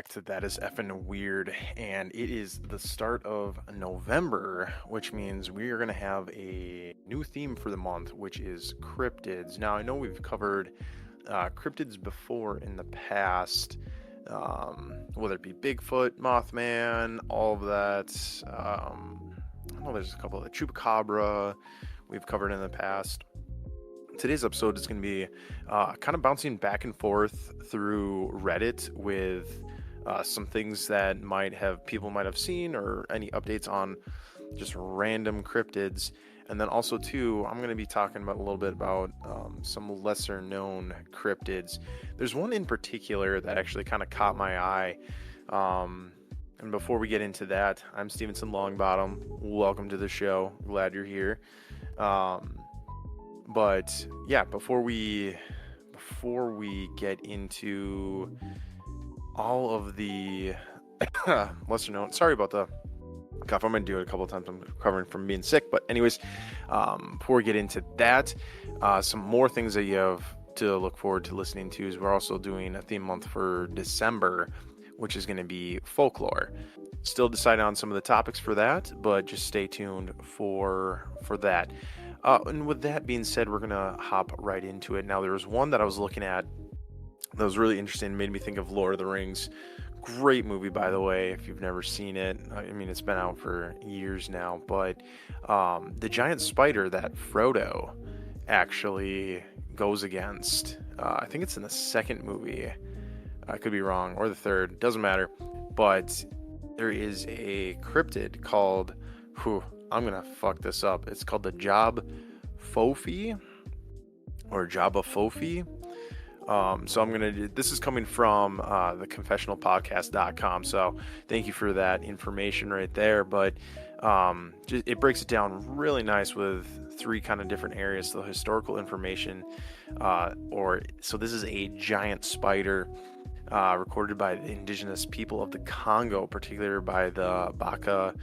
fact, that is effing weird. And it is the start of November, which means we are going to have a new theme for the month, which is cryptids. Now, I know we've covered cryptids before in the past, whether it be Bigfoot, Mothman, all of that. I know there's a couple of the Chupacabra we've covered in the past. Today's episode is going to be kind of bouncing back and forth through Reddit with some things that people might have seen, or any updates on just random cryptids. And then also too, I'm going to be talking about a little bit about some lesser known cryptids. There's one in particular that actually kind of caught my eye. And before we get into that, I'm Stevenson Longbottom. Welcome to the show. Glad you're here. But yeah, before we get into all of the lesser known, sorry about the cough. I'm gonna do it a couple of times. I'm recovering from being sick, but anyways, before we get into that, some more things that you have to look forward to listening to is we're also doing a theme month for December, which is going to be folklore. Still deciding on some of the topics for that, but just stay tuned for that. And with that being said, we're going to hop right into it. Now, there was one that I was looking at that was really interesting, made me think of Lord of the Rings. Great movie, by the way, if you've never seen it. I mean, it's been out for years now, but the giant spider that Frodo actually goes against, I think it's in the second movie. I could be wrong, or the third, doesn't matter. But there is a cryptid called, I'm gonna fuck this up. It's called the J'ba Fofi, or J'ba Fofi. So this is coming from the confessionalpodcast.com. So thank you for that information right there. But it breaks it down really nice with three kind of different areas. So historical information, so this is a giant spider recorded by the indigenous people of the Congo, particularly by the Baka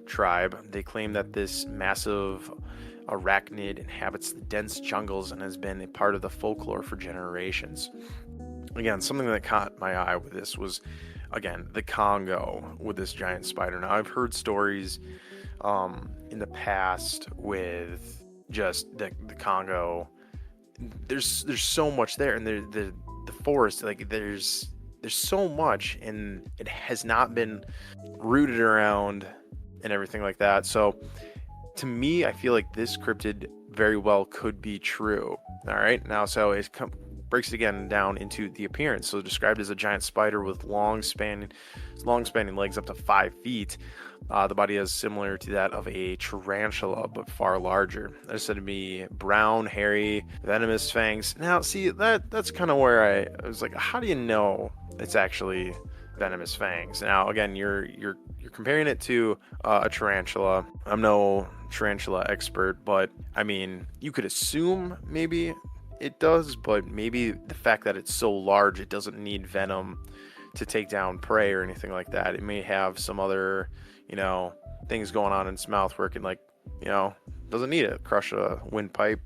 tribe. They claim that this massive arachnid inhabits the dense jungles and has been a part of the folklore for generations. Again, something that caught my eye with this was, again, the Congo with this giant spider. Now, I've heard stories in the past with just the Congo. There's so much there, and the forest, like there's so much, and it has not been rooted around and everything like that. So to me, I feel like this cryptid very well could be true. All right, now so it breaks it again down into the appearance. So described as a giant spider with long spanning legs up to 5 feet. The body is similar to that of a tarantula, but far larger. They're said to be brown, hairy, venomous fangs. Now, see, that's kind of where I was like, how do you know it's actually venomous fangs? Now, again, you're comparing it to a tarantula. I'm no tarantula expert, but I mean, you could assume maybe it does, but maybe the fact that it's so large, it doesn't need venom to take down prey or anything like that. It may have some other, things going on in its mouth where it can, doesn't need it, crush a windpipe,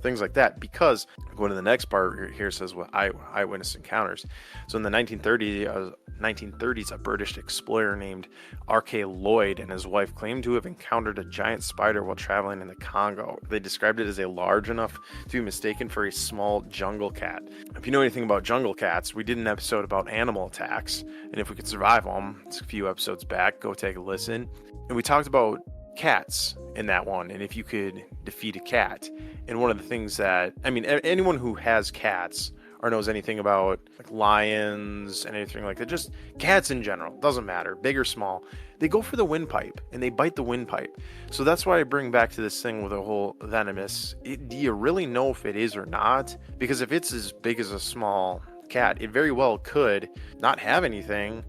things like that. Because going to the next part here says what eyewitness encounters. So in the 1930s, a British explorer named R.K. Lloyd and his wife claimed to have encountered a giant spider while traveling in the Congo. They described it as a large enough to be mistaken for a small jungle cat. If you know anything about jungle cats, we did an episode about animal attacks, and if we could survive them. It's a few episodes back. Go take a listen. And we talked about cats in that one, and if you could defeat a cat. And one of the things that, anyone who has cats or knows anything about like lions and anything like that, just cats in general, doesn't matter, big or small, they go for the windpipe and they bite the windpipe. So that's why I bring back to this thing with the whole venomous. Do you really know if it is or not? Because if it's as big as a small cat, it very well could not have anything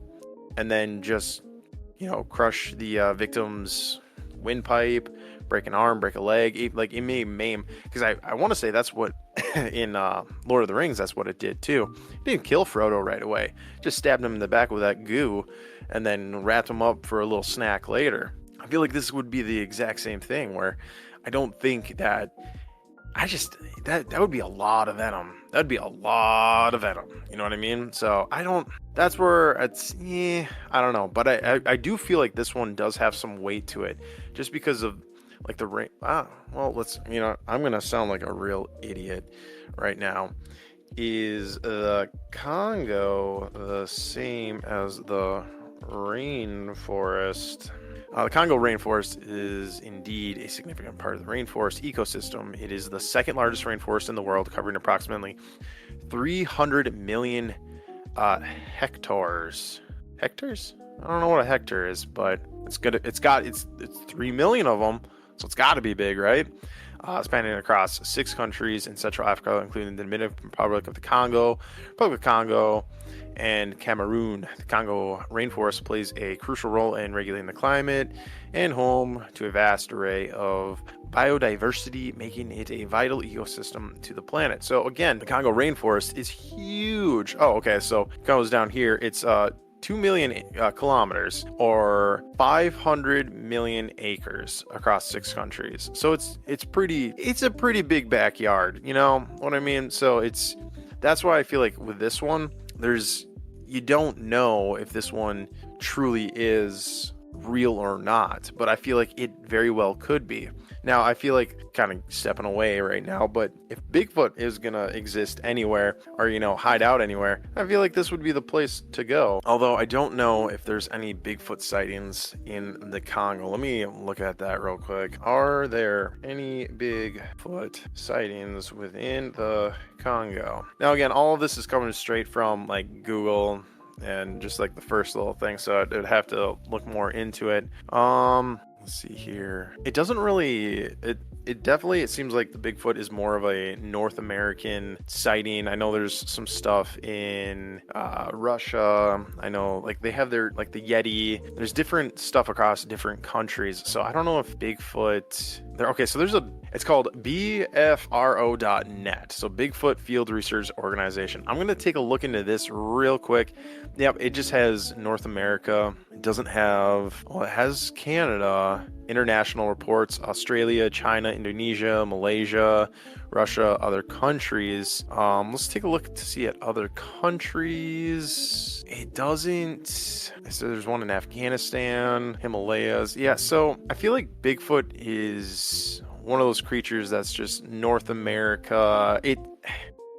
and then just crush the victim's windpipe, break an arm, break a leg. It may maim, because I want to say that's what in Lord of the Rings, that's what it did too. It didn't kill Frodo right away, just stabbed him in the back with that goo and then wrapped him up for a little snack later. I feel like this would be the exact same thing, where I don't think that I just that would be a lot of venom. That'd be a lot of venom. You know what I mean? So I don't. That's where it's. I don't know, but I do feel like this one does have some weight to it, just because of like the rain. Well, let's. I'm gonna sound like a real idiot right now. Is the Congo the same as the rainforest? The Congo rainforest is indeed a significant part of the rainforest ecosystem. It is the second largest rainforest in the world, covering approximately 300 million hectares. Hectares? I don't know what a hectare is, but it's 3 million of them, so it's got to be big, right? Spanning across 6 countries in Central Africa, including the Dominican Republic of the Congo, Republic of Congo, and Cameroon. The Congo rainforest plays a crucial role in regulating the climate and home to a vast array of biodiversity, making it a vital ecosystem to the planet. So again, the Congo rainforest is huge. Oh, okay, so it goes down here. It's 2 million kilometers, or 500 million acres across 6 countries. So it's a pretty big backyard, you know what I mean? So that's why I feel like with this one, you don't know if this one truly is real or not, but I feel like it very well could be. Now, I feel like kind of stepping away right now, but if Bigfoot is going to exist anywhere or, hide out anywhere, I feel like this would be the place to go. Although I don't know if there's any Bigfoot sightings in the Congo. Let me look at that real quick. Are there any Bigfoot sightings within the Congo? Now, again, all of this is coming straight from like Google and just like the first little thing, so I'd have to look more into it. Let's see here. It doesn't really. It seems like the Bigfoot is more of a North American sighting. I know there's some stuff in Russia. I know like they have their like the Yeti. There's different stuff across different countries. So I don't know if Bigfoot. Okay, so it's called BFRO.net. So Bigfoot Field Research Organization. I'm gonna take a look into this real quick. Yep, it just has North America. It doesn't have. Well, it has Canada. International reports, Australia, China, Indonesia, Malaysia, Russia, other countries. Let's take a look to see at other countries. It doesn't. So there's one in Afghanistan, Himalayas. Yeah, so I feel like Bigfoot is one of those creatures that's just North America.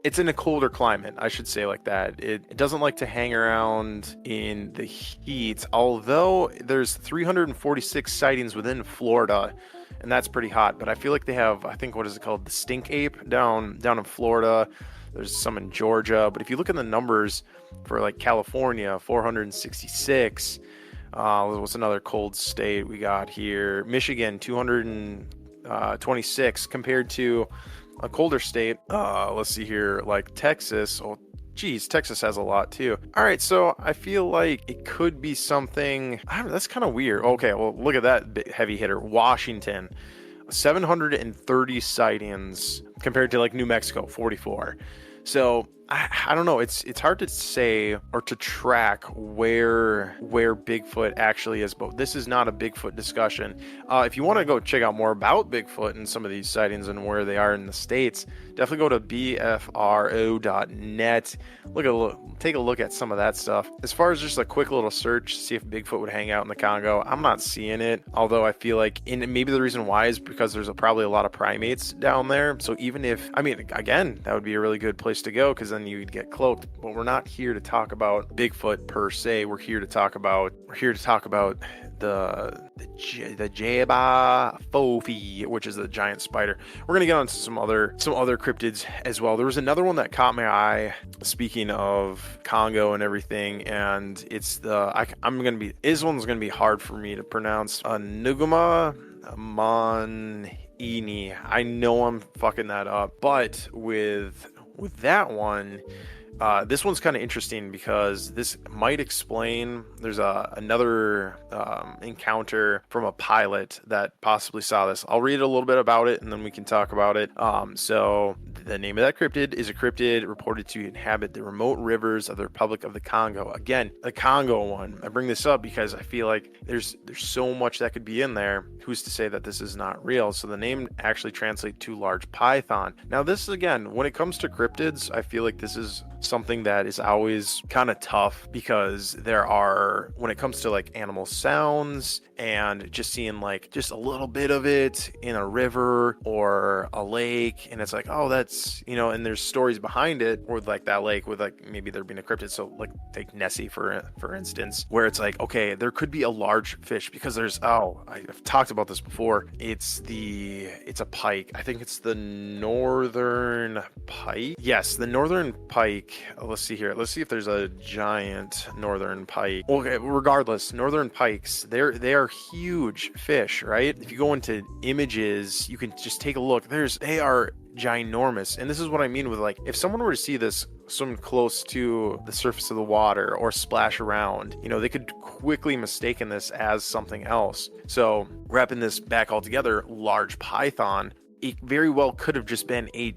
It's in a colder climate, I should say, like that. It doesn't like to hang around in the heat, although there's 346 sightings within Florida, and that's pretty hot. But I feel like they have, I think, what is it called? The stink ape down in Florida. There's some in Georgia. But if you look at the numbers for like California, 466. What's another cold state we got here? Michigan, 226 compared to a colder state. Let's see here, like Texas. Oh, geez, Texas has a lot too. All right, so I feel like it could be something. That's kind of weird. Okay, well, look at that heavy hitter. Washington, 730 sightings compared to like New Mexico, 44. So I don't know. It's hard to say or to track where Bigfoot actually is, but this is not a Bigfoot discussion. If you want to go check out more about Bigfoot and some of these sightings and where they are in the States, definitely go to bfro.net. Take a look at some of that stuff. As far as just a quick little search to see if Bigfoot would hang out in the Congo, I'm not seeing it. Although I feel like, maybe the reason why is because there's probably a lot of primates down there. So even if, again, that would be a really good place to go, because then you'd get cloaked. But we're not here to talk about Bigfoot per se. We're here to talk about the J'ba Fofi, which is the giant spider. We're gonna get on to some other cryptids as well. There was another one that caught my eye. Speaking of Congo and everything, and it's this one's gonna be hard for me to pronounce. Nguma-Monene. I know I'm fucking that up, but with that one. This one's kind of interesting because this might explain. There's another encounter from a pilot that possibly saw this. I'll read a little bit about it and then we can talk about it. So The name of that cryptid is a cryptid reported to inhabit the remote rivers of the Republic of the Congo. Again, the Congo one. I bring this up because I feel like there's so much that could be in there. Who's to say that this is not real? So the name actually translates to large python. Now this, again, when it comes to cryptids, I feel like this is something that is always kind of tough, because there are, when it comes to like animal sounds and just seeing like just a little bit of it in a river or a lake, and it's like, oh, that's, and there's stories behind it, or like that lake with like maybe there being a cryptid. So like take Nessie for instance, where it's like, okay, there could be a large fish, because there's, I've talked about this before, it's a pike. I think it's the northern pike. Yes, the northern pike. Let's see here. Let's see if there's a giant northern pike. Okay, regardless, northern pikes, they are huge fish, right? If you go into images, you can just take a look. They are ginormous. And this is what I mean with, like, if someone were to see this swim close to the surface of the water or splash around, they could quickly mistaken this as something else. So wrapping this back all together, large python, it very well could have just been a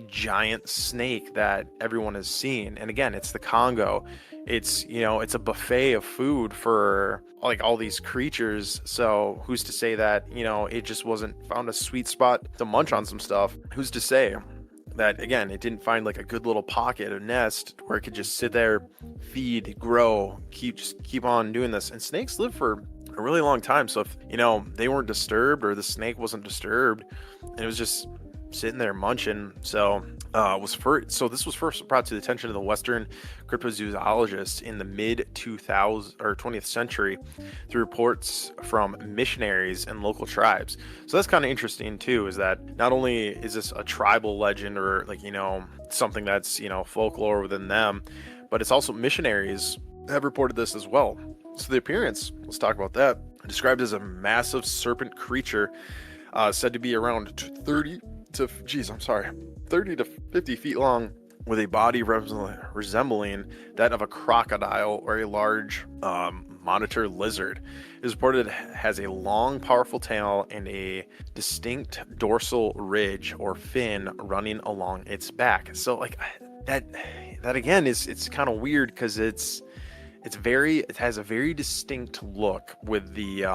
giant snake that everyone has seen. And again, it's the Congo. It's a buffet of food for like all these creatures. So who's to say that it just wasn't found a sweet spot to munch on some stuff? Who's to say that, again, it didn't find like a good little pocket, a nest where it could just sit there, feed, grow, keep on doing this? And snakes live for a really long time. So if they weren't disturbed, or the snake wasn't disturbed, and it was just sitting there munching, this was first brought to the attention of the Western cryptozoologists in the mid 20th century through reports from missionaries and local tribes. So that's kind of interesting too, is that not only is this a tribal legend, or like something that's folklore within them, but it's also missionaries have reported this as well. So the appearance, let's talk about that. Described as a massive serpent creature, said to be around 30 to 50 feet long, with a body resembling that of a crocodile or a large monitor lizard. It is reported it has a long, powerful tail and a distinct dorsal ridge or fin running along its back. So like that again it's kind of weird, because it has a very distinct look with this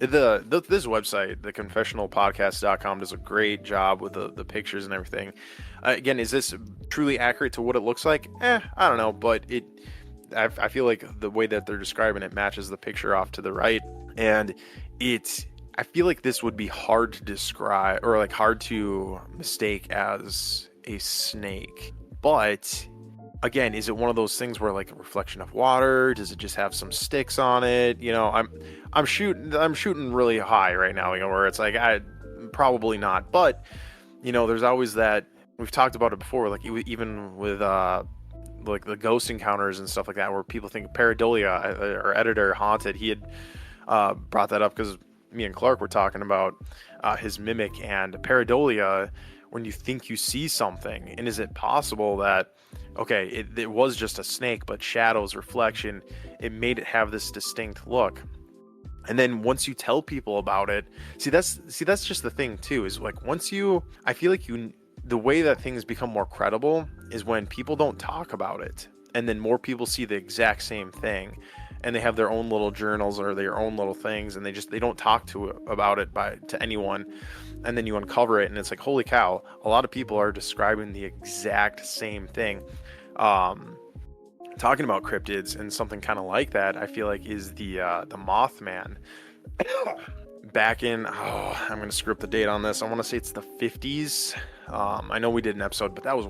website, theconfessionalpodcast.com, does a great job with the pictures and everything. Again, is this truly accurate to what it looks like? I don't know, but I feel like the way that they're describing it matches the picture off to the right, and I feel like this would be hard to describe, or like hard to mistake as a snake. But again, is it one of those things where like a reflection of water? Does it just have some sticks on it? I'm shooting really high right now, where it's like, probably not. But there's always that, we've talked about it before, like even with like the ghost encounters and stuff like that, where people think pareidolia, our editor Haunted, he had brought that up because me and Clark were talking about his mimic and pareidolia. When you think you see something, and is it possible that, okay, it was just a snake, but shadows, reflection, it made it have this distinct look? And then once you tell people about it, that's just the thing too, is like I feel like the way that things become more credible is when people don't talk about it, and then more people see the exact same thing, and they have their own little journals or their own little things, and they don't talk about it to anyone. And then you uncover it, and it's like, holy cow, a lot of people are describing the exact same thing. Talking about cryptids and something kind of like that, I feel like is the Mothman. Back in, I'm going to screw up the date on this. I want to say it's the 50s. I know we did an episode, but that was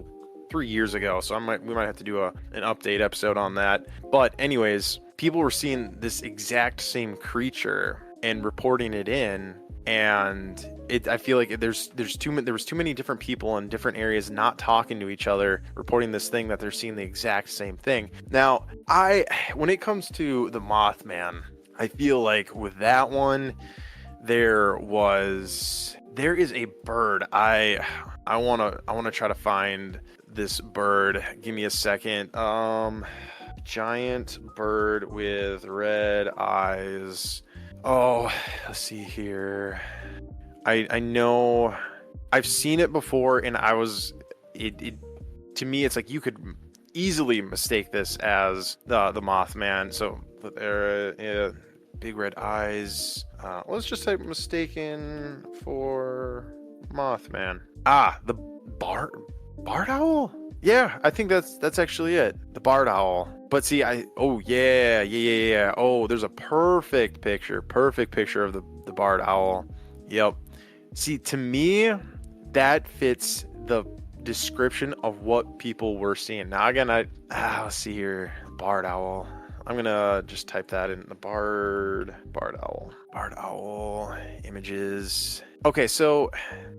3 years ago, so we might have to do an update episode on that. But anyways, people were seeing this exact same creature and reporting it in, and I feel like there was too many different people in different areas not talking to each other, reporting this thing that they're seeing the exact same thing. Now, when it comes to the Mothman, I feel like with that one, there is a bird. I want to try to find this bird. Give me a second. Giant bird with red eyes. Oh, let's see here. I know I've seen it before, and it to me, it's like you could easily mistake this as the Mothman. So there, big red eyes. Let's just type mistaken for Mothman. The barred owl. Yeah, I think that's actually it. The barred owl. But see, oh yeah. Oh, there's a perfect picture of the barred owl. Yep. See, to me, that fits the description of what people were seeing. Now again, let's see here, barred owl. I'm gonna just type that in, the barred owl images. Okay, so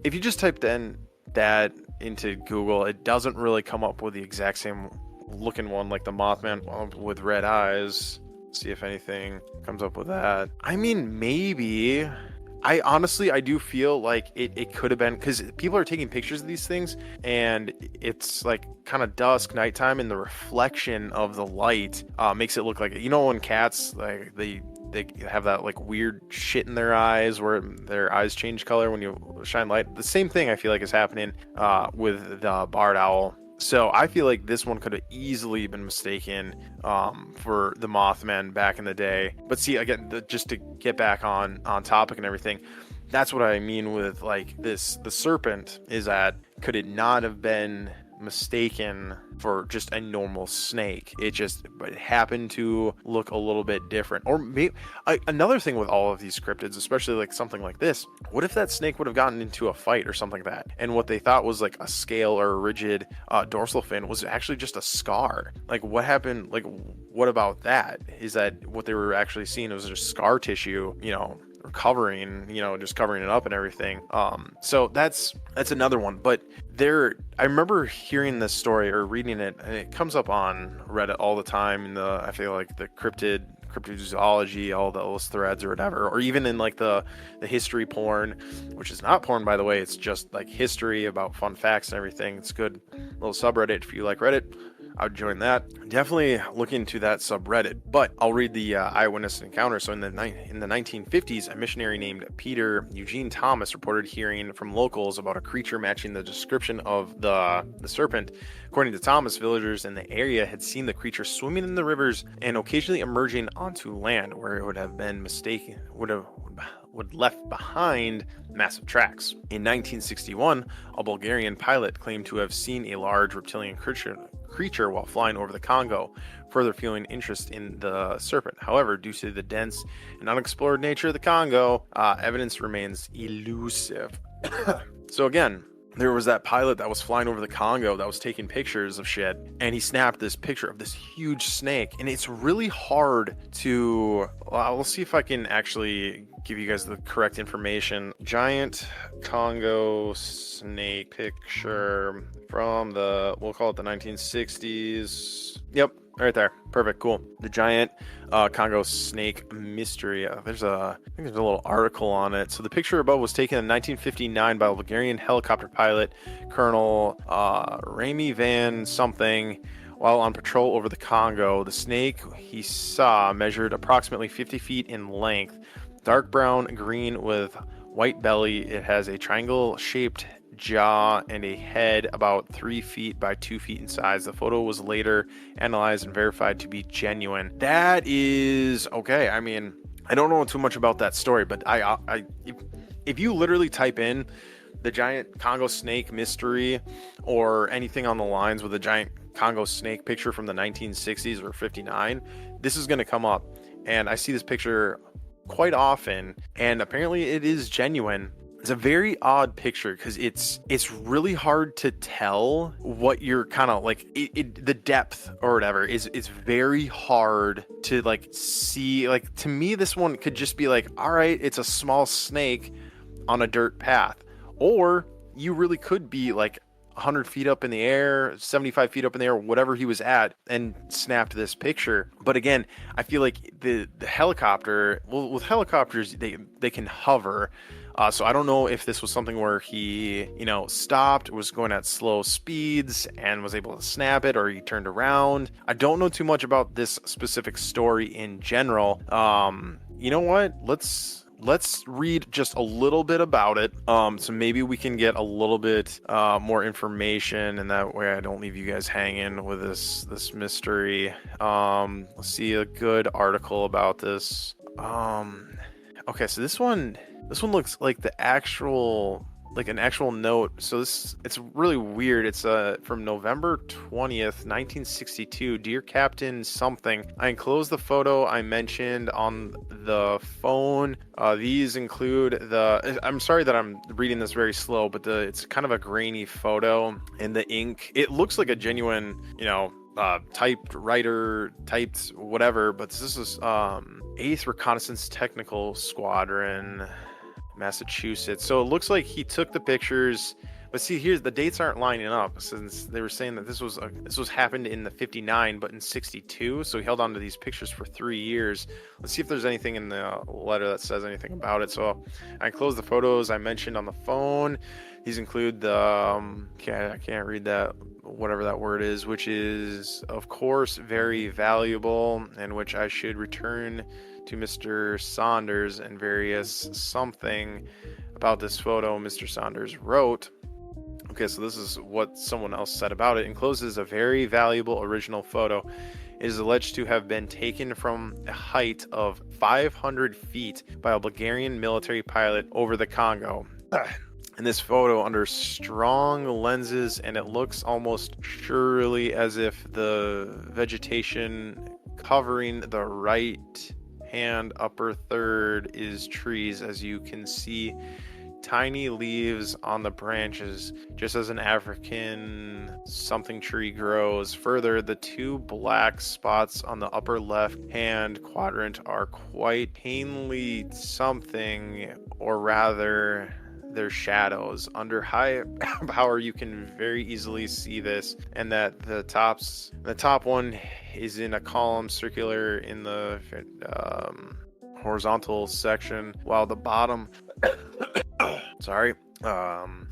if you just typed in that into Google, it doesn't really come up with the exact same looking one like the Mothman with red eyes. See if anything comes up with that. I mean, maybe. I do feel like it could have been, because people are taking pictures of these things and it's like kind of dusk, nighttime, and the reflection of the light makes it look like, you know, when cats, like they have that like weird shit in their eyes where their eyes change color when you shine light. The same thing I feel like is happening with the barred owl. So I feel like this one could have easily been mistaken for the Mothman back in the day. But see, again, just to get back on topic and everything, that's what I mean with like the serpent, is that could it not have been mistaken for just a normal snake? It happened to look a little bit different. Or maybe another thing with all of these cryptids, especially like something like this, what if that snake would have gotten into a fight or something like that, and what they thought was like a scale or a rigid dorsal fin was actually just a scar? Like, what happened? Like, what about that? Is that what they were actually seeing? It was just scar tissue, you know, covering it up and everything. So that's another one. But I remember hearing this story or reading it, and it comes up on Reddit all the time, I feel like the cryptozoology, all those threads or whatever, or even in like the history porn, which is not porn, by the way. It's just like history about fun facts and everything. It's good little subreddit. If you like Reddit, I would join that. Definitely look into that subreddit. But I'll read the eyewitness encounter. So in the 1950s, a missionary named Peter Eugene Thomas reported hearing from locals about a creature matching the description of the serpent. According to Thomas, villagers in the area had seen the creature swimming in the rivers and occasionally emerging onto land, where it would have been would left behind massive tracks. In 1961, a Bulgarian pilot claimed to have seen a large reptilian creature while flying over the Congo, further fueling interest in the serpent. However, due to the dense and unexplored nature of the Congo, evidence remains elusive. So again, there was that pilot that was flying over the Congo that was taking pictures of shit, and he snapped this picture of this huge snake. And it's really hard to, we'll see if I can actually give you guys the correct information. Giant Congo snake picture from we'll call it the 1960s. Yep, right there. Perfect, cool. The giant Congo snake mystery. I think there's a little article on it. So the picture above was taken in 1959 by a Bulgarian helicopter pilot, Colonel Remy Van something, while on patrol over the Congo. The snake he saw measured approximately 50 feet in length, dark brown green with white belly. It has a triangle-shaped jaw and a head about 3 feet by 2 feet in size. The photo was later analyzed and verified to be genuine. That is okay. I mean, I don't know too much about that story, but if you literally type in the giant Congo snake mystery or anything on the lines with a giant Congo snake picture from the 1960s or 59, this is going to come up. And I see this picture quite often, and apparently it is genuine. It's a very odd picture because it's really hard to tell what you're kind of like, the depth or whatever is very hard to like see. Like, to me, this one could just be like, all right, it's a small snake on a dirt path, or you really could be like 100 feet up in the air, 75 feet up in the air, whatever he was at, and snapped this picture. But again, I feel like the helicopter, well, with helicopters, they can hover. So I don't know if this was something where he, stopped, was going at slow speeds and was able to snap it, or he turned around. I don't know too much about this specific story in general. You know what? Let's let's read just a little bit about it. So maybe we can get a little bit more information, and that way I don't leave you guys hanging with this mystery. Let's see a good article about this. Okay, so this one looks like the actual, like an actual note. So it's really weird. It's from November 20th, 1962. Dear Captain something. I enclosed the photo I mentioned on the phone. These include I'm sorry that I'm reading this very slow, but it's kind of a grainy photo, and the ink, it looks like a genuine, typed whatever, but this is 8th Reconnaissance Technical Squadron, Massachusetts. So it looks like he took the pictures, but see, here's the dates aren't lining up, since they were saying that this was happened in the 59, but in 62. So he held on to these pictures for 3 years. Let's see if there's anything in the letter that says anything about it. So I enclosed the photos I mentioned on the phone. These include the I can't read that, whatever that word is, which is of course very valuable, and which I should return to Mr. Saunders, and various something about this photo Mr. Saunders wrote. Okay, so this is what someone else said about it. Encloses a very valuable original photo. It is alleged to have been taken from a height of 500 feet by a Bulgarian military pilot over the Congo. In this photo under strong lenses, and it looks almost surely as if the vegetation covering the right hand upper third is trees, as you can see tiny leaves on the branches, just as an African something tree grows. Further, the 2 black spots on the upper left hand quadrant are quite plainly something, or rather their shadows. Under high power you can very easily see this, and that the top one is in a column circular in the horizontal section, while the bottom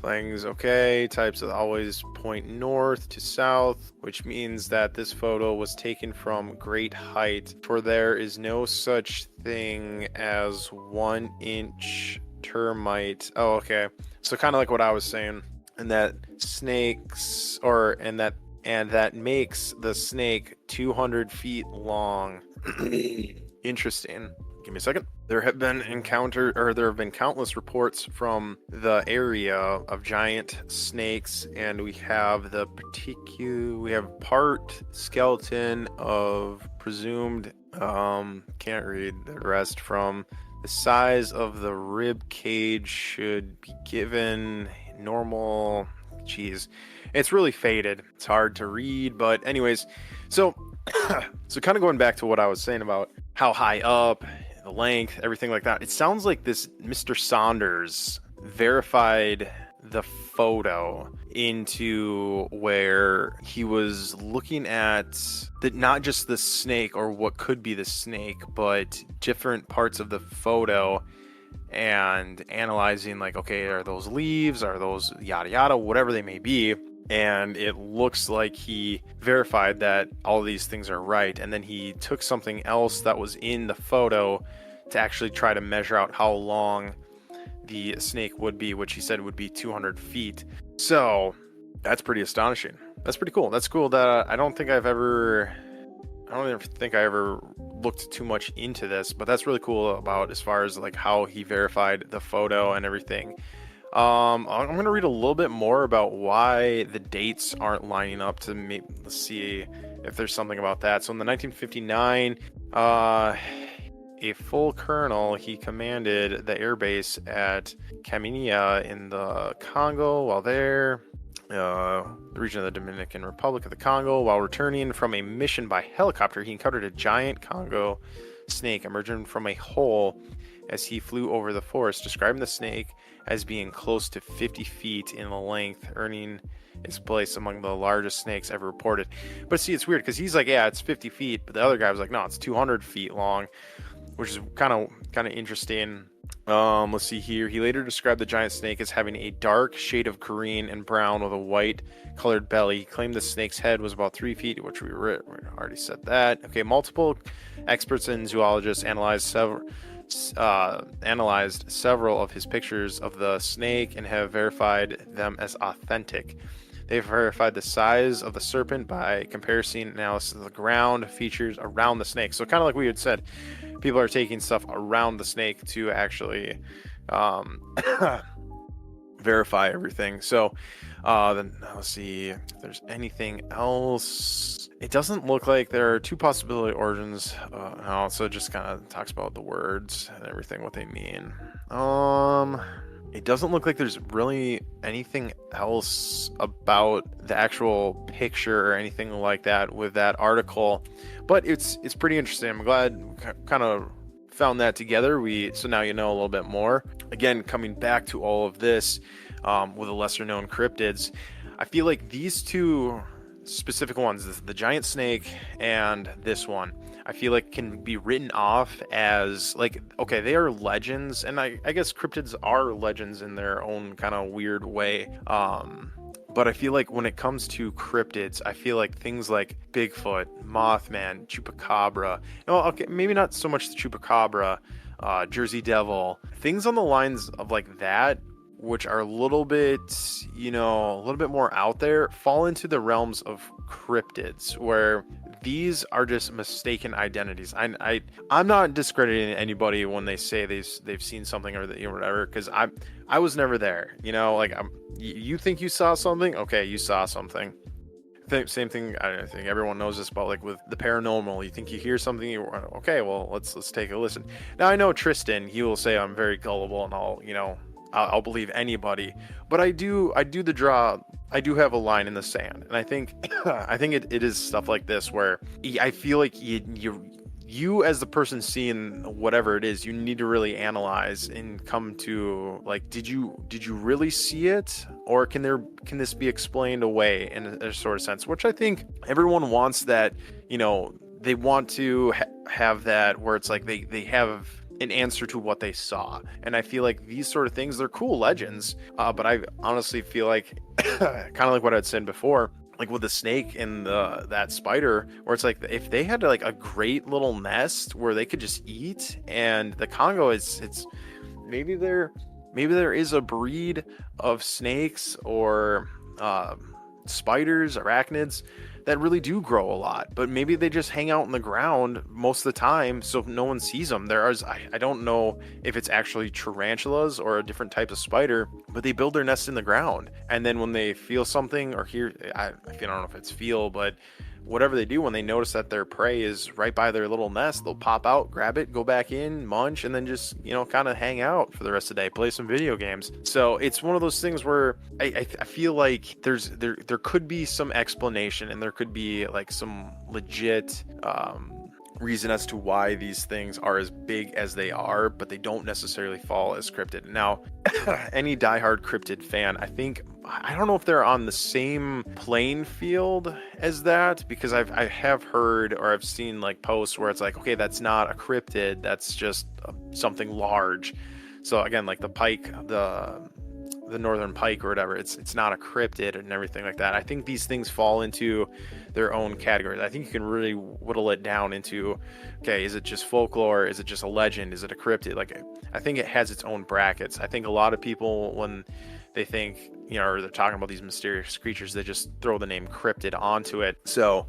things okay, types that always point north to south, which means that this photo was taken from great height, for there is no such thing as 1-inch termite. Oh, okay. So kind of like what I was saying, and that snakes, and that makes the snake 200 feet long. Interesting. Give me a second. There have been countless reports from the area of giant snakes, and we have part skeleton of presumed can't read the rest from the size of the rib cage should be given normal. Jeez, it's really faded. It's hard to read, but anyways, so kind of going back to what I was saying about how high up, the length, everything like that. It sounds like this Mr. Saunders verified the photo into where he was looking at not just the snake, or what could be the snake, but different parts of the photo, and analyzing, like, okay, are those leaves, are those yada yada, whatever they may be. And it looks like he verified that all of these things are right, and then he took something else that was in the photo to actually try to measure out how long the snake would be, which he said would be 200 feet. So that's pretty astonishing. That's pretty cool. That's cool that I don't think I ever looked too much into this, but that's really cool about as far as like how he verified the photo and everything. I'm going to read a little bit more about why the dates aren't lining up to me. Let's see if there's something about that. So in the 1959, a full colonel, he commanded the airbase at Caminia in the Congo while there, the region of the Dominican Republic of the Congo. While returning from a mission by helicopter, he encountered a giant Congo snake emerging from a hole as he flew over the forest, describing the snake as being close to 50 feet in length, earning its place among the largest snakes ever reported. But see, it's weird because he's like, yeah, it's 50 feet, but the other guy was like, no, it's 200 feet long, which is kind of interesting. Let's see here. He later described the giant snake as having a dark shade of green and brown with a white colored belly. He claimed the snake's head was about 3 feet, which we already said that. Okay, multiple experts and zoologists analyzed analyzed several of his pictures of the snake and have verified them as authentic. They've verified the size of the serpent by comparison analysis of the ground features around the snake. So kind of like we had said, people are taking stuff around the snake to actually verify everything. So then let's see if there's anything else. It doesn't look like there are two possibility origins. Also just kind of talks about the words and everything, what they mean. It doesn't look like there's really anything else about the actual picture or anything like that with that article, but it's pretty interesting. I'm glad we kind of found that together. So now you know a little bit more. Again, coming back to all of this with the lesser known cryptids, I feel like these two specific ones, the giant snake and this one, I feel like can be written off as like, okay, they are legends, and I guess cryptids are legends in their own kind of weird way. But I feel like when it comes to cryptids, I feel like things like Bigfoot, Mothman, Chupacabra, okay, maybe not so much the Chupacabra, Jersey Devil, things on the lines of like that, which are a little bit more out there, fall into the realms of cryptids, where these are just mistaken identities. I'm not discrediting anybody when they say they've seen something or whatever, because I was never there. Like you think you saw something, okay, you saw something. Same thing. I think everyone knows this about like with the paranormal. You think you hear something, okay, well let's take a listen. Now I know Tristan, he will say I'm very gullible and I'll believe anybody, but I do have a line in the sand, and I think it is stuff like this where I feel like you as the person seeing whatever it is, you need to really analyze and come to like, did you really see it, or can this be explained away in a sort of sense, which I think everyone wants that. They want to have that where it's like they have an answer to what they saw. And I feel like these sort of things, they're cool legends, but I honestly feel like kind of like what I'd said before, like with the snake and that spider, where it's like if they had like a great little nest where they could just eat, and the Congo it's maybe there is a breed of snakes or spiders, arachnids, that really do grow a lot, but maybe they just hang out in the ground most of the time, so no one sees them. I don't know if it's actually tarantulas or a different type of spider, but they build their nest in the ground, and then when they feel something or hear, I don't know if it's feel, but whatever they do, when they notice that their prey is right by their little nest, they'll pop out, grab it, go back in, munch, and then just kind of hang out for the rest of the day, play some video games. So it's one of those things where I feel like there could be some explanation, and there could be like some legit reason as to why these things are as big as they are, but they don't necessarily fall as cryptid. Now, any diehard cryptid fan, I don't know if they're on the same playing field as that, because I have heard or I've seen like posts where it's like, okay, that's not a cryptid, that's just something large. So again, like the pike, the northern pike or whatever, it's not a cryptid and everything like that. I think these things fall into their own categories. I think you can really whittle it down into, okay, is it just folklore? Is it just a legend? Is it a cryptid? Like, I think it has its own brackets. I think a lot of people, when they think, or they're talking about these mysterious creatures, they just throw the name cryptid onto it. So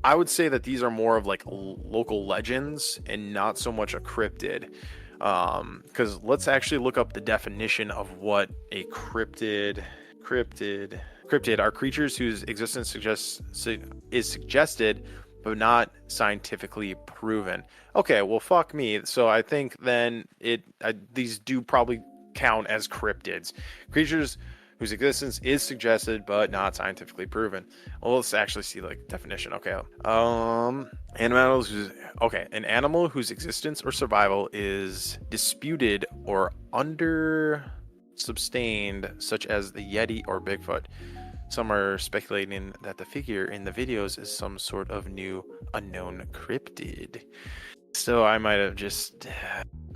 I would say that these are more of like local legends and not so much a cryptid. Because let's actually look up the definition of what a cryptid are creatures whose existence is suggested but not scientifically proven. Okay, well, fuck me. So I think then these do probably count as cryptids, creatures whose existence is suggested but not scientifically proven. Well, let's actually see like definition. Okay, an animal whose existence or survival is disputed or under-substantiated, such as the Yeti or Bigfoot. Some are speculating that the figure in the videos is some sort of new unknown cryptid. So I might have just,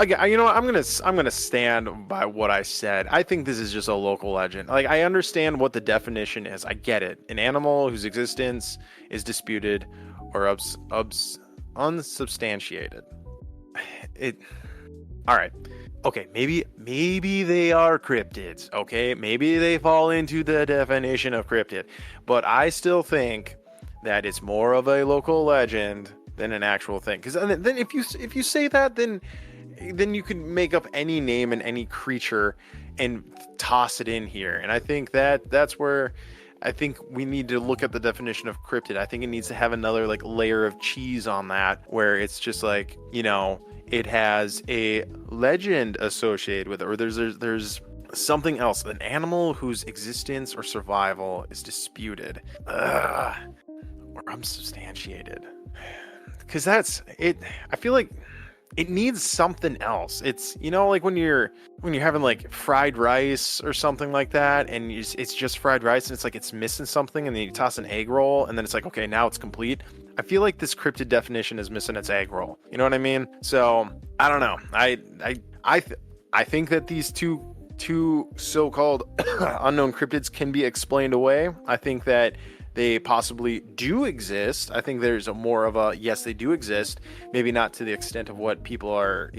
I'm gonna stand by what I said. I think this is just a local legend. Like, I understand what the definition is. I get it. An animal whose existence is disputed or unsubstantiated. All right. Okay, maybe they are cryptids. Okay, maybe they fall into the definition of cryptid, but I still think that it's more of a local legend than an actual thing. Because then if you say that, then you can make up any name and any creature and toss it in here. And I think that's where I think we need to look at the definition of cryptid. I think it needs to have another like layer of cheese on that, where it's just like, it has a legend associated with it, or there's something else, an animal whose existence or survival is disputed, or unsubstantiated. Because that's it. I feel like it needs something else. It's like when you're having like fried rice or something like that, and it's just fried rice, and it's like it's missing something, and then you toss an egg roll, and then it's like, okay, now it's complete. I feel like this cryptid definition is missing its egg roll. You know what I mean? So I don't know. I think that these two so-called unknown cryptids can be explained away. I think that they possibly do exist. I think there's more of a yes, they do exist. Maybe not to the extent of what people are,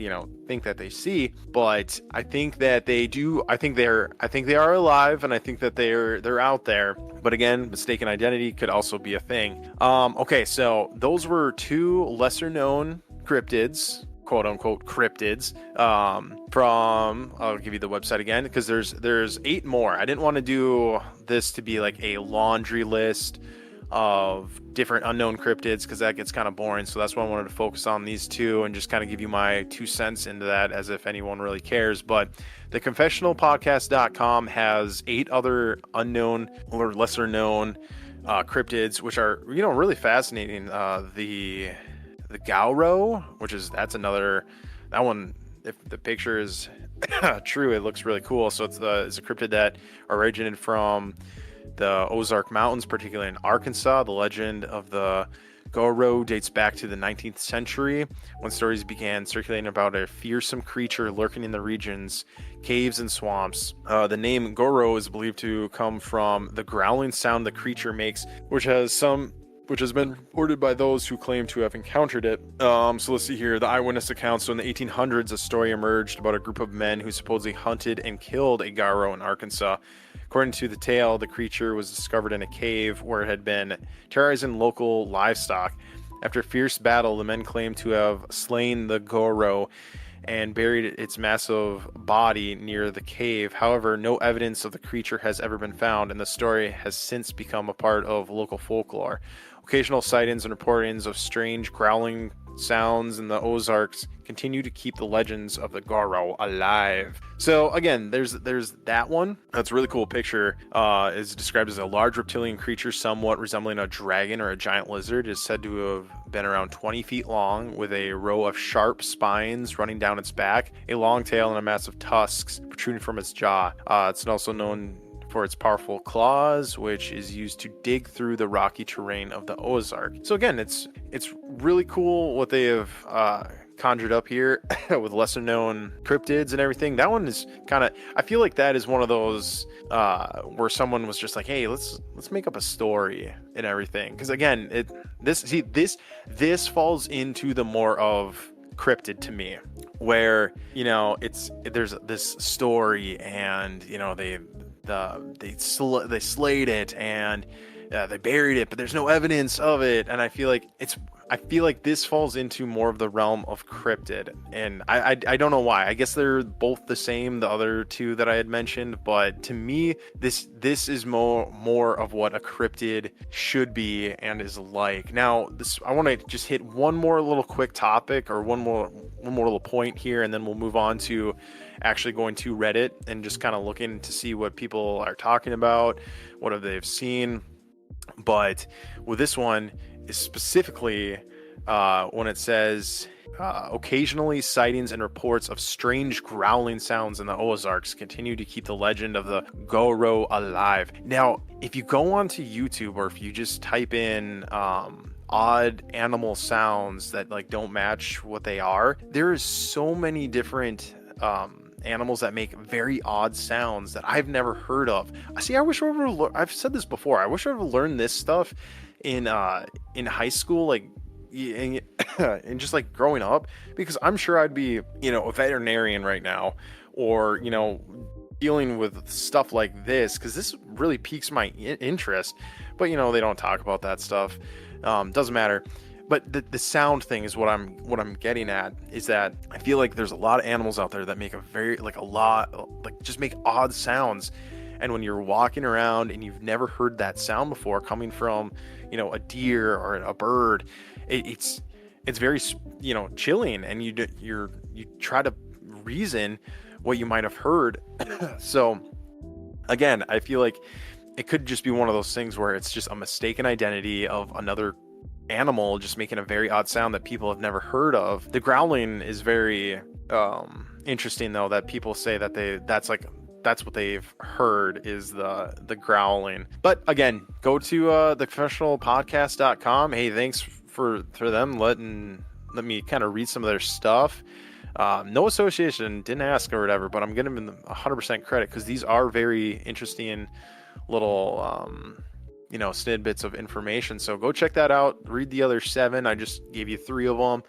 think that they see, but I think that they do. I think they are alive, and I think that they're out there. But again, mistaken identity could also be a thing. Okay, so those were two lesser known cryptids, quote unquote cryptids, from, I'll give you the website again, because there's 8 more. I didn't want to do this to be like a laundry list of different unknown cryptids, because that gets kind of boring. So that's why I wanted to focus on these two and just kind of give you my 2 cents into that, as if anyone really cares. But the confessionalpodcast.com has 8 other unknown or lesser known cryptids, which are really fascinating. The Gauro, that's another, that one, if the picture is true, it looks really cool. So it's a cryptid that originated from the Ozark Mountains, particularly in Arkansas. The legend of the Gauro dates back to the 19th century, when stories began circulating about a fearsome creature lurking in the region's caves and swamps. The name Gauro is believed to come from the growling sound the creature makes, which has been reported by those who claim to have encountered it. So let's see here. The eyewitness accounts. So in the 1800s, a story emerged about a group of men who supposedly hunted and killed a Gauro in Arkansas. According to the tale, the creature was discovered in a cave where it had been terrorizing local livestock. After a fierce battle, the men claimed to have slain the Gauro and buried its massive body near the cave. However, no evidence of the creature has ever been found, and the story has since become a part of local folklore. Occasional sightings and reportings of strange growling sounds in the Ozarks continue to keep the legends of the Gauro alive. So again, there's that one. That's a really cool picture. Is described as a large reptilian creature somewhat resembling a dragon or a giant lizard. It is said to have been around 20 feet long, with a row of sharp spines running down its back, a long tail, and a massive tusks protruding from its jaw. It's also known for its powerful claws, which is used to dig through the rocky terrain of the Ozark. So again, it's really cool what they have conjured up here with lesser known cryptids and everything. That one is kind of, I feel like that is one of those where someone was just like, hey, let's make up a story and everything. Because again, this falls into the more of cryptid to me, where there's this story, and they slayed it, and they buried it, but there's no evidence of it. And I feel like this falls into more of the realm of cryptid, and I don't know why. I guess they're both the same, the other two that I had mentioned, but to me, this is more of what a cryptid should be and is like. Now, I want to just hit one more little quick topic, or one more little point here, and then we'll move on to actually going to Reddit and just kind of looking to see what people are talking about, what have they seen. But with this one is specifically when it says occasionally sightings and reports of strange growling sounds in the Ozarks continue to keep the legend of the Gauro alive. Now, if you go onto YouTube, or if you just type in odd animal sounds that like don't match what they are, there is so many different animals that make very odd sounds that I've never heard of. I wish I've said this before. I wish I would have learned this stuff in high school. Like, and just like growing up, because I'm sure I'd be, you know, a veterinarian right now, or, you know, dealing with stuff like this, because this really piques my interest. But, you know, they don't talk about that stuff. Doesn't matter. But the sound thing is what I'm getting at, is that I feel like there's a lot of animals out there that make just make odd sounds. And when you're walking around and you've never heard that sound before coming from, you know, a deer or a bird, it's very, you know, chilling, and you try to reason what you might have heard. So again, I feel like it could just be one of those things where it's just a mistaken identity of another animal just making a very odd sound that people have never heard of. The growling is very interesting, though, that people say that that's what they've heard is the growling. But again, go to theprofessionalpodcast.com. Hey, thanks for them let me kind of read some of their stuff. No association, didn't ask or whatever, but I'm giving them 100% credit, because these are very interesting little you know, snippets of information. So go check that out. Read the other 7. I just gave you 3 of them.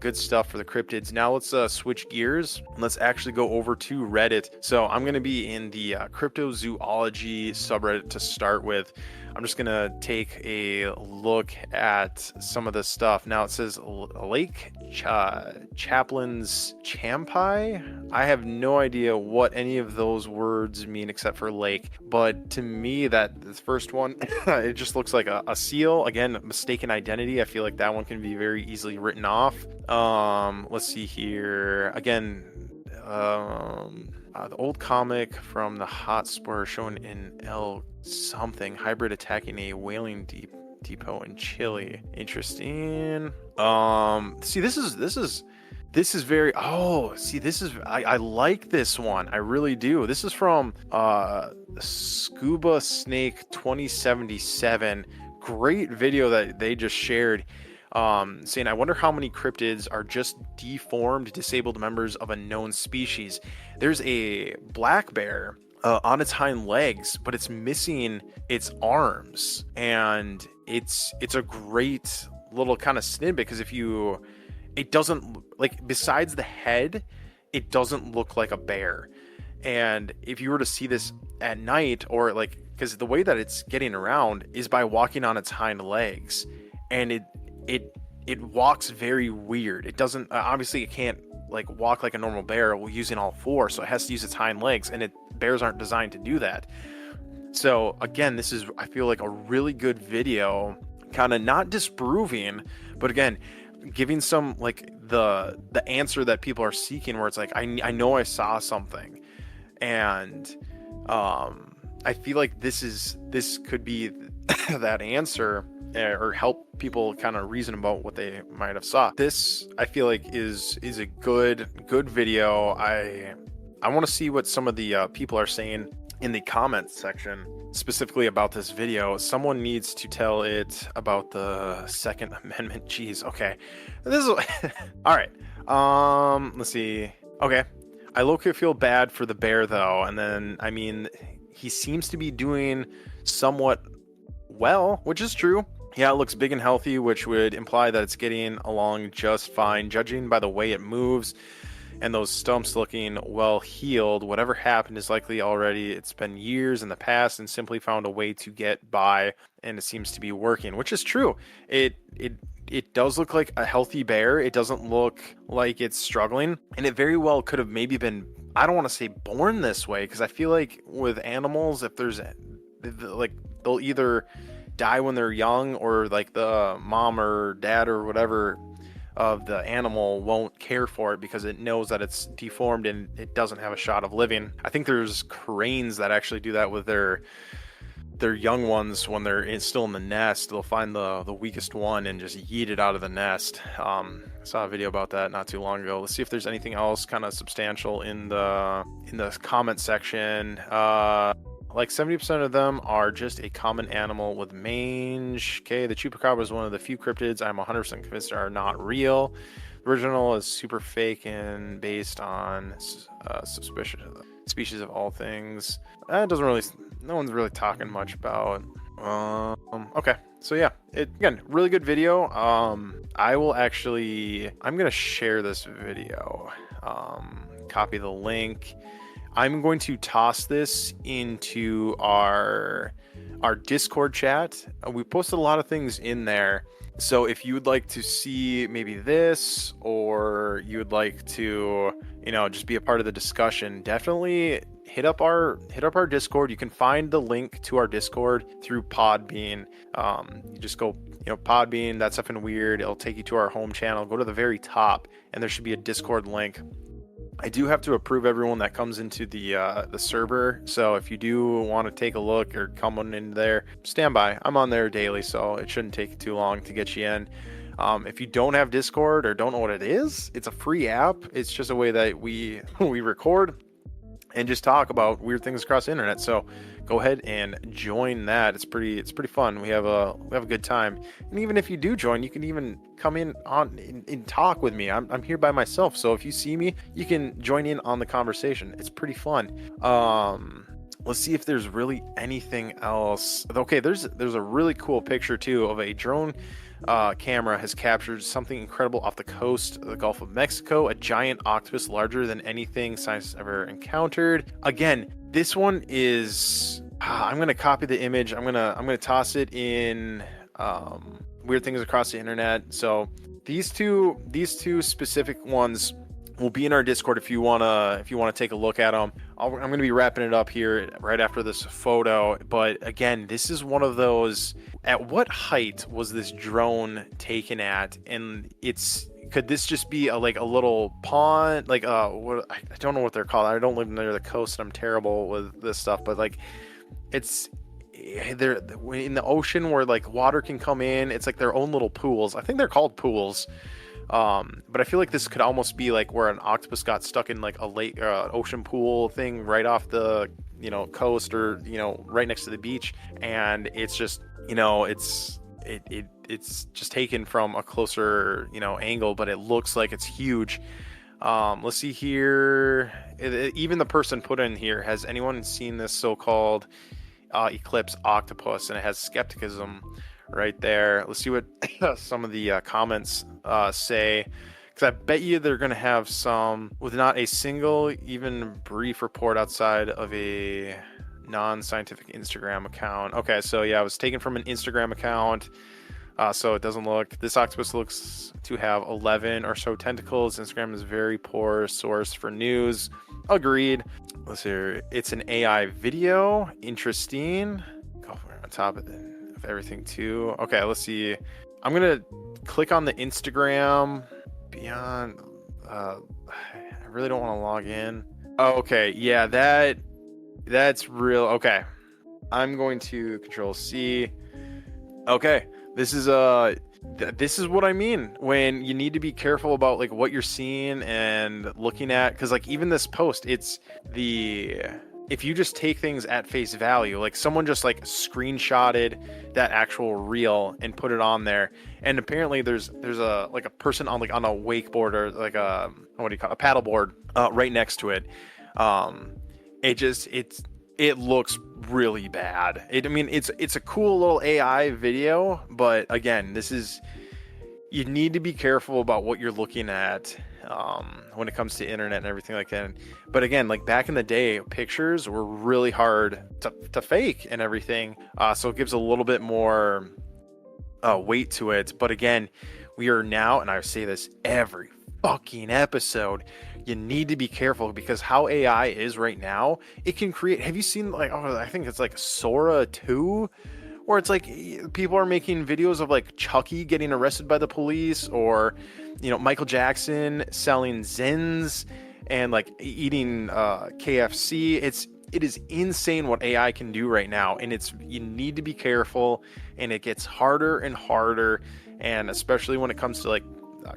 Good stuff for the cryptids. Now let's switch gears. Let's actually go over to Reddit. So I'm going to be in the cryptozoology subreddit to start with. I'm just going to take a look at some of this stuff. Now it says Lake Chaplin's Champai. I have no idea what any of those words mean except for lake. But to me, this first one, it just looks like a seal. Again, mistaken identity. I feel like that one can be very easily written off. Let's see here. Again, the old comic from the hot spur shown in L something hybrid attacking a whaling depot in Chile. Interesting. See, this is very, I like this one. I really do. This is from Scuba Snake 2077. Great video that they just shared. Saying, I wonder how many cryptids are just deformed, disabled members of a known species. There's a black bear on its hind legs, but it's missing its arms, and it's a great little kind of snippet, because it doesn't, like, besides the head, it doesn't look like a bear. And if you were to see this at night, or like, because the way that it's getting around is by walking on its hind legs, and it walks very weird. It doesn't, obviously it can't like walk like a normal bear using all 4, so it has to use its hind legs, and bears aren't designed to do that. So again, this is, I feel like, a really good video, kind of not disproving, but again, giving some, like, the answer that people are seeking, where it's like, I know I saw something, and I feel like this could be that answer, or help people kind of reason about what they might have saw. This, I feel like, is a good video. I want to see what some of the people are saying in the comments section, specifically about this video. Someone needs to tell it about the Second Amendment. Jeez, okay. This is all right. Let's see. Okay. I low-key feel bad for the bear, though. And then, I mean, he seems to be doing somewhat well, which is true. Yeah, it looks big and healthy, which would imply that it's getting along just fine, judging by the way it moves and those stumps looking well healed. Whatever happened is likely already, it's been years in the past, and simply found a way to get by, and it seems to be working, which is true. It does look like a healthy bear. It doesn't look like it's struggling, and it very well could have maybe been, I don't want to say born this way, because I feel like with animals, if there's like, they'll either die when they're young, or like the mom or dad or whatever of the animal won't care for it because it knows that it's deformed and it doesn't have a shot of living. I think there's cranes that actually do that with their young ones when they're still in the nest. They'll find the weakest one and just yeet it out of the nest. I saw a video about that not too long ago. Let's see if there's anything else kind of substantial in the comment section. Like 70% of them are just a common animal with mange. Okay, the chupacabra is one of the few cryptids I'm 100% convinced are not real. The original is super fake and based on suspicious species of all things. It doesn't really, no one's really talking much about. Okay, So yeah, again, really good video. I'm gonna share this video, copy the link. I'm going to toss this into our Discord chat. We posted a lot of things in there. So if you would like to see maybe this, or you would like to, just be a part of the discussion, definitely hit up our Discord. You can find the link to our Discord through Podbean. You just go, Podbean, that's something weird. It'll take you to our home channel. Go to the very top, and there should be a Discord link. I do have to approve everyone that comes into the server. So if you do want to take a look or come on in there, stand by. I'm on there daily, so it shouldn't take too long to get you in. If you don't have Discord or don't know what it is, it's a free app. It's just a way that we record and just talk about weird things across the internet. So go ahead and join that. It's pretty fun. We have a good time. And even if you do join, you can even come in and talk with me. I'm here by myself. So if you see me, you can join in on the conversation. It's pretty fun. Let's see if there's really anything else. Okay, there's a really cool picture too of a drone camera has captured something incredible off the coast of the Gulf of Mexico, a giant octopus larger than anything science has ever encountered. Again, this one is I'm gonna copy the image. I'm gonna toss it in weird things across the internet. So these two specific ones will be in our Discord if you wanna take a look at them. I'm gonna be wrapping it up here right after this photo. But again, this is one of those. At what height was this drone taken at? And could this just be a little pond? What I don't know what they're called. I don't live near the coast, and I'm terrible with this stuff. But they're in the ocean where water can come in. It's like their own little pools. I think they're called pools. But I feel like this could almost be where an octopus got stuck in a lake or an ocean pool thing right off the coast, or right next to the beach, and it's just it's just taken from a closer angle, but it looks like it's huge. Let's see here. Even the person put in here, has anyone seen this so-called eclipse octopus? And it has skepticism right there. Let's see what some of the comments say, because I bet you they're going to have some with not a single even brief report outside of a non-scientific Instagram account. Okay, so yeah, it was taken from an Instagram account, so it doesn't look. This octopus looks to have 11 or so tentacles. Instagram is very poor source for news. Agreed. Let's see here. It's an AI video. Interesting. Go on top of everything too. Okay, let's see. I'm gonna click on the Instagram. Beyond I really don't want to log in. Oh, okay, yeah, that's real. Okay, I'm going to Control C. Okay, this is what I mean when you need to be careful about what you're seeing and looking at, because even this post, if you just take things at face value, someone just screenshotted that actual reel and put it on there, and apparently there's a person on on a wakeboard, or a what do you call a paddleboard right next to it. It looks really bad. It's a cool little AI video, but again, you need to be careful about what you're looking at when it comes to internet and everything like that. But again, back in the day, pictures were really hard to fake and everything, so it gives a little bit more weight to it. But again, we are now, and I say this every fucking episode, you need to be careful, because how AI is right now, it can create. Have you seen I think it's Sora 2, where it's people are making videos of Chucky getting arrested by the police, or Michael Jackson selling Zins and eating KFC. It is insane what AI can do right now, and you need to be careful, and it gets harder and harder, and especially when it comes to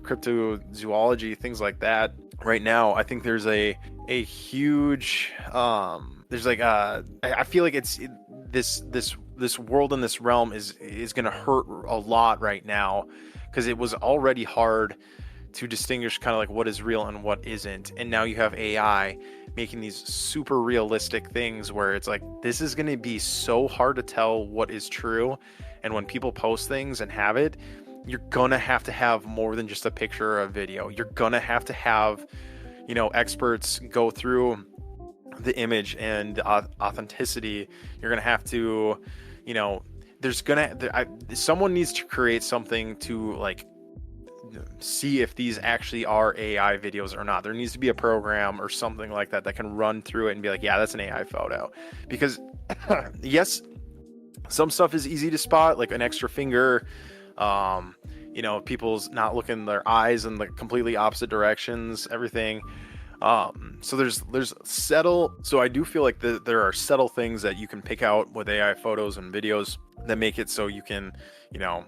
cryptozoology, things like that. Right now, I think there's a huge I feel like this world and this realm is going to hurt a lot right now, because it was already hard to distinguish kind of like what is real and what isn't. And now you have AI making these super realistic things where it's like, this is going to be so hard to tell what is true. And when people post things and have it, you're going to have more than just a picture or a video. You're going to have, you know, experts go through the image and authenticity. You're going to have to, you know, someone needs to create something to like see if these actually are AI videos or not. There needs to be a program or something like that that can run through it and be like, yeah, that's an AI photo. Because yes, some stuff is easy to spot, like an extra finger, you know, people's not looking their eyes in the completely opposite directions, everything. So I do feel like there are subtle things that you can pick out with AI photos and videos that make it so you can, you know,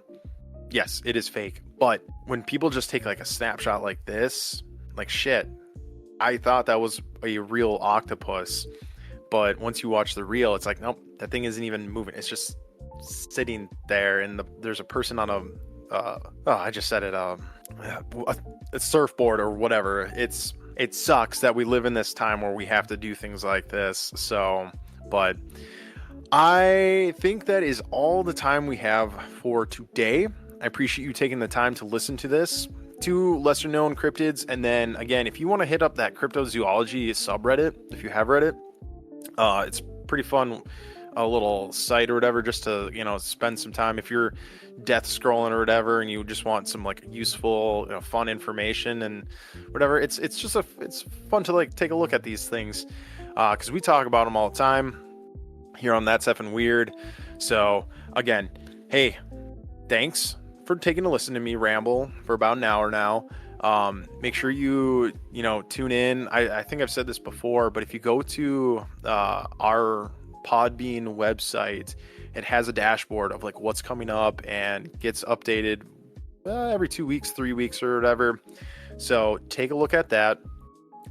yes, it is fake. But when people just take like a snapshot like this, like shit, I thought that was a real octopus. But once you watch the reel, it's like, nope, that thing isn't even moving. It's just sitting there, and there's a person on a surfboard or whatever. It sucks that we live in this time where we have to do things like this. So, but I think that is all the time we have for today. I appreciate you taking the time to listen to this. 2 lesser known cryptids. And then again, if you want to hit up that cryptozoology subreddit, if you have read it, it's pretty fun, a little site or whatever, just to, you know, spend some time if you're death scrolling or whatever and you just want some like useful, you know, fun information and whatever. It's fun to like take a look at these things, because we talk about them all the time here on That's Effing Weird. So again, hey, thanks for taking a listen to me ramble for about an hour now. Make sure you know, tune in. I think I've said this before, but if you go to our Podbean website, it has a dashboard of like what's coming up and gets updated every 2 weeks, 3 weeks or whatever. So take a look at that.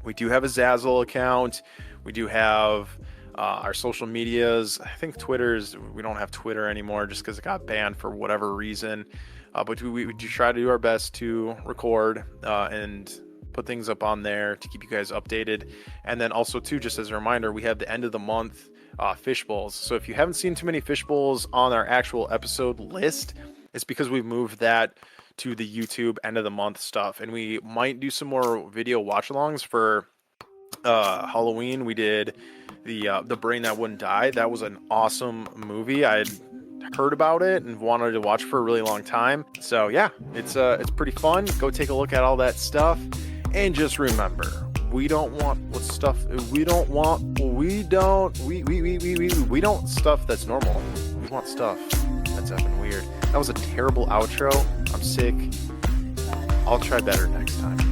We do have a Zazzle account. We do have our social medias. I think we don't have Twitter anymore just because it got banned for whatever reason. But we do try to do our best to record and put things up on there to keep you guys updated. And then also too, just as a reminder, we have the end of the month fish bowls. So if you haven't seen too many fish bowls on our actual episode list, it's because we've moved that to the YouTube end of the month stuff. And we might do some more video watch alongs for Halloween. We did the Brain That Wouldn't Die. That was an awesome movie. I had heard about it and wanted to watch for a really long time. So yeah, it's pretty fun. Go take a look at all that stuff, and just remember, we don't stuff that's normal. We want stuff that's effing weird. That was a terrible outro. I'm sick. I'll try better next time.